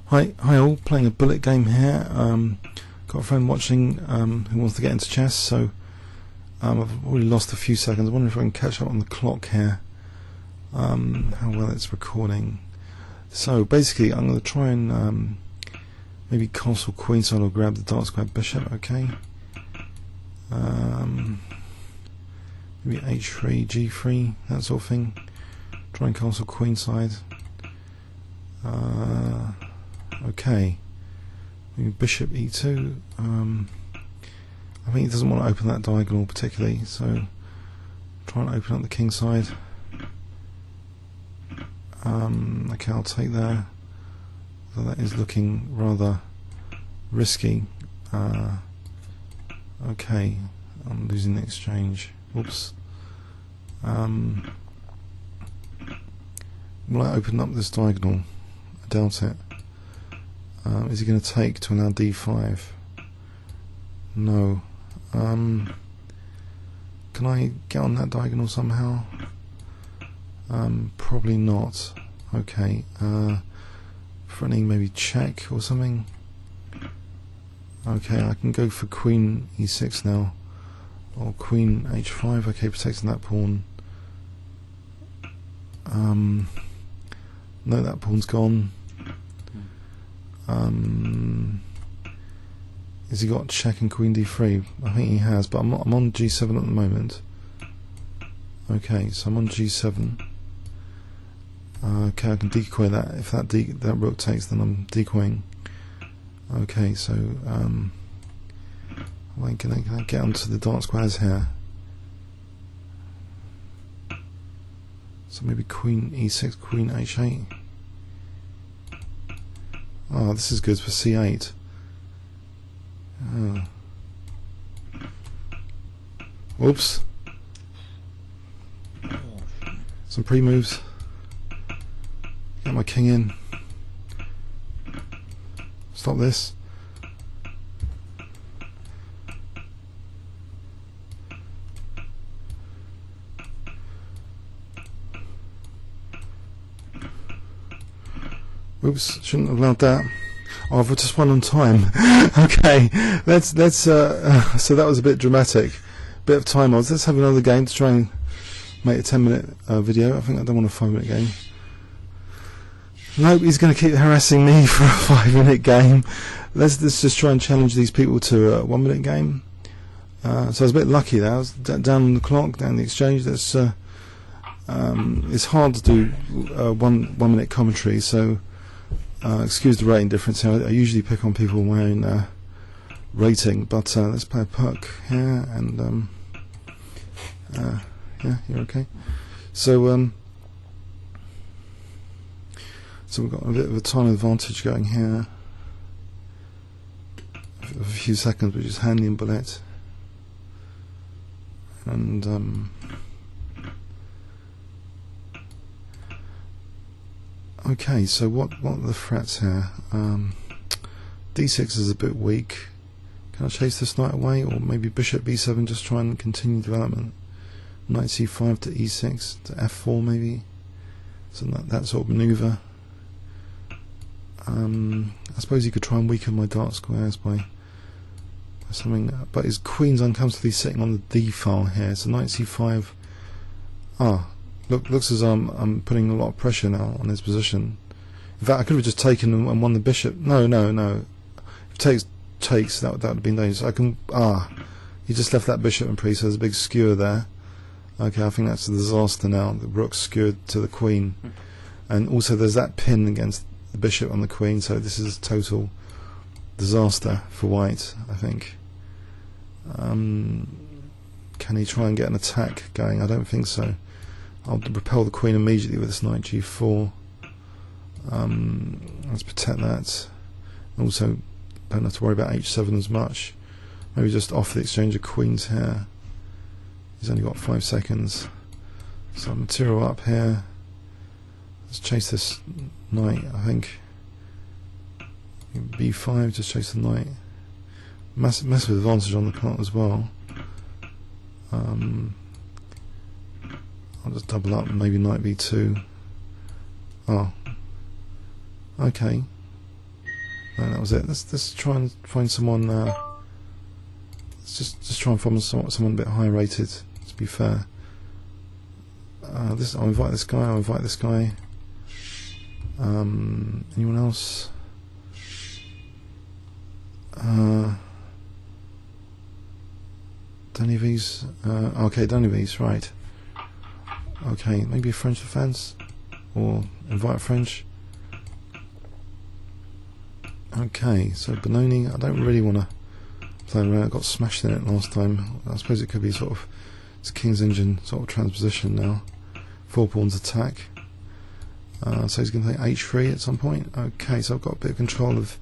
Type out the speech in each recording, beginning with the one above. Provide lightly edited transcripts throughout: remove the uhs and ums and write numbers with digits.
Hi all, playing a bullet game here. Got a friend watching who wants to get into chess, so I've already lost a few seconds. I wonder if I can catch up on the clock here, how well it's recording. So basically I'm going to try and maybe castle queenside or grab the dark square bishop, okay. Maybe h3, g3, that sort of thing. Try and castle queenside. Okay, maybe bishop e2. I think he doesn't want to open that diagonal particularly, so try and open up the king side. Okay, I'll take there. So that is looking rather risky. Okay, I'm losing the exchange. Whoops. Will I open up this diagonal? I doubt it. Is he going to take to allow d5? No. Can I get on that diagonal somehow? Probably not. Okay. Threatening maybe check or something. Okay, I can go for queen e6 now, or queen h5. Okay, protecting that pawn. No, that pawn's gone. Has he got check and queen d3? I think he has, but I'm on g7 at the moment. Okay, so I'm on g7. Okay, I can decoy that. If that rook takes, then I'm decoying. Okay, so can I get onto the dark squares here? So maybe queen e6, queen h8. Oh, this is good for c8. Whoops. Some pre-moves. Get my king in. Stop this. Oops, shouldn't have allowed that. Oh, I've just won on time. Okay, so that was a bit dramatic. Bit of time. Let's have another game to try and make a 10-minute video. I think I don't want a 5-minute game. Nope, he's going to keep harassing me for a 5-minute game. Let's just try and challenge these people to a 1-minute game. So I was a bit lucky there. I was down on the clock, down the exchange. That's it's hard to do 1-minute commentary, so excuse the rating difference here. I usually pick on people my own rating, but let's play a puck here, and yeah, you're okay. So so we've got a bit of a time advantage going here. A few seconds, which is handling bullet, and okay, so what are the threats here? d6 is a bit weak. Can I chase this knight away, or maybe bishop b7, just try and continue development? Knight c5 to e6 to f4 maybe. So that sort of maneuver. I suppose you could try and weaken my dark squares by something, but his queen's uncomfortably sitting on the d file here. So knight c5. Looks as though I'm putting a lot of pressure now on his position. In fact, I could have just taken and won the bishop. No. If takes, that would have been dangerous. I can. He just left that bishop in pre, so there's a big skewer there. Okay, I think that's a disaster now. The rook's skewered to the queen, and also there's that pin against the bishop on the queen. So this is a total disaster for white, I think. Can he try and get an attack going? I don't think so. I'll repel the queen immediately with this knight g4. Let's protect that. Also, don't have to worry about h7 as much. Maybe just off the exchange of queens here. He's only got 5 seconds. So material up here. Let's chase this knight, I think. b5, just chase the knight. Massive advantage on the clock as well. I'll just double up and maybe knight b2. Oh, okay. No, that was it. Let's try and find someone. Let's just try and find someone a bit higher rated. To be fair, I'll invite this guy. I'll invite this guy. Anyone else? Dunleavy's. Okay, Dunleavy's, right. Okay, maybe a French offence, or invite French. Okay, so Benoni, I don't really want to play around. I got smashed in it last time. I suppose it could be sort of, it's King's Engine sort of transposition now. 4 pawns attack. So he's going to play h3 at some point. Okay, so I've got a bit of control of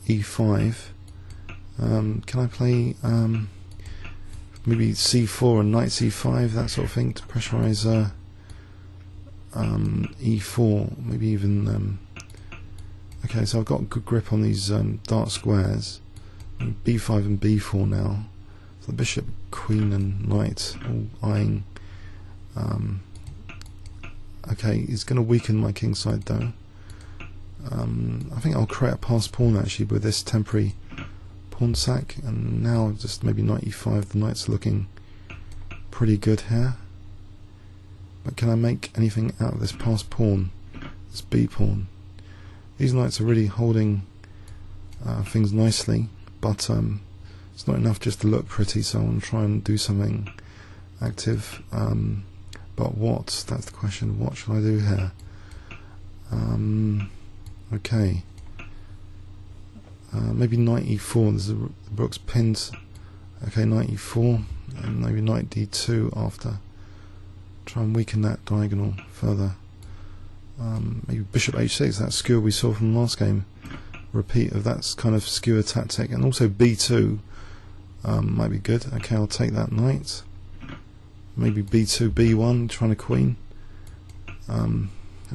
e5. Can I play maybe c4 and knight c5, that sort of thing, to pressurise e4, maybe even okay, so I've got a good grip on these dark squares. b5 and b4 now, so the bishop, queen and knight all eyeing. Okay, he's going to weaken my king side though. I think I'll create a passed pawn actually with this temporary pawn sack, and now just maybe knight e5. The knights are looking pretty good here, but can I make anything out of this passed pawn, this b pawn? These knights are really holding things nicely, but it's not enough just to look pretty, so I want to try and do something active. But what? That's the question. What shall I do here? Okay. Maybe knight e4. There's the rook's pinned. Okay, knight e4, and maybe knight d2 after. Try and weaken that diagonal further. Maybe bishop h6. That skewer we saw from the last game. Repeat of that kind of skewer tactic, and also b2 might be good. Okay, I'll take that knight. Maybe b2, b1, trying to queen.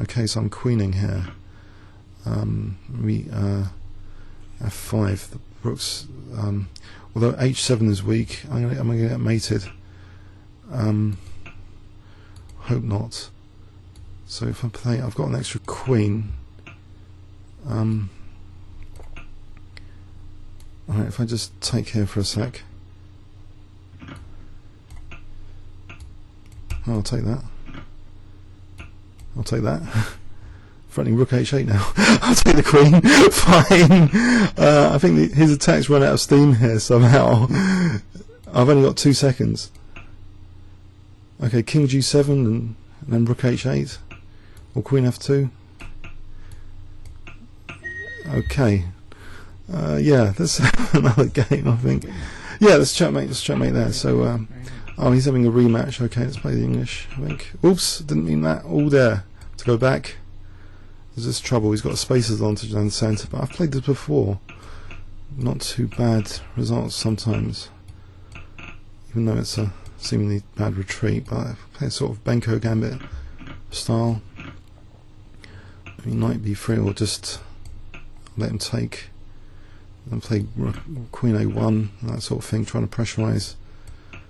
Okay, so I'm queening here. Maybe f5. The rook's, although h7 is weak, I'm gonna get mated. Hope not. So if I play, I've got an extra queen. Alright, if I just take here for a sec. Oh, I'll take that. I'll take that. Threatening rook h8 now. I'll take the queen. Fine. I think his attack's run out of steam here somehow. I've only got 2 seconds. Okay, king g7 and then rook h8. Or queen f2. Okay. Yeah, let's have another game, I think. Yeah, let's checkmate there. So, oh, he's having a rematch. Okay, let's play the English, I think. Oops, didn't mean that. All there. To go back. There's this trouble. He's got a space advantage down the centre, but I've played this before. Not too bad results sometimes. Even though it's a seemingly bad retreat, but I play sort of Benko Gambit style. Maybe knight b3, or just let him take. And play queen a1, that sort of thing, trying to pressurise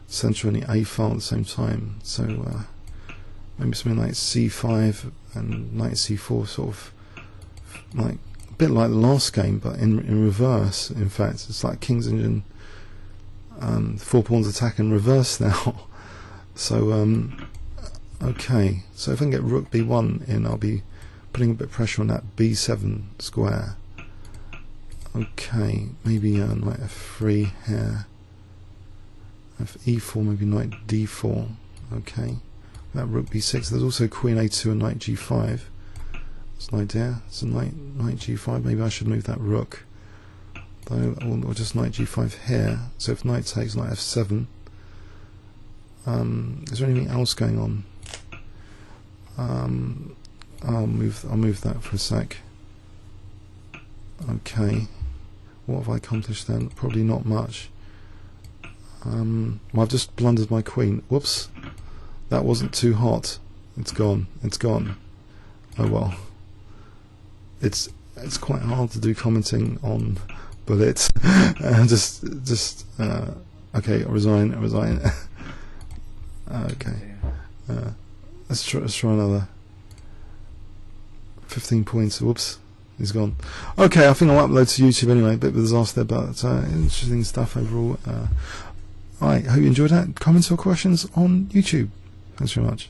centre and the a file at the same time. So maybe something like c5 and knight c4, sort of like a bit like the last game, but in reverse. In fact, it's like King's Engine, 4 pawns attack in reverse now. So okay, so if I can get rook b1 in, I'll be putting a bit of pressure on that b7 square. Okay, maybe knight f3 here. F4, maybe knight d4. Okay, that rook b6. There's also queen a2 and knight g5. That's an idea. So knight g5. Maybe I should move that rook, though, or just knight g5 here. So if knight takes, knight f7. Is there anything else going on? I'll move that for a sec. Okay. What have I accomplished then? Probably not much. Well, I've just blundered my queen. Whoops. That wasn't too hot. It's gone. It's gone. Oh well. It's quite hard to do commenting on bullets. Okay, I resign. Okay. Let's try another. 15 points. Whoops. he's gone. Okay, I think I'll upload to YouTube anyway. A bit of a disaster, but interesting stuff overall. Alright, hope you enjoyed that. Comments or questions on YouTube. Thanks very much.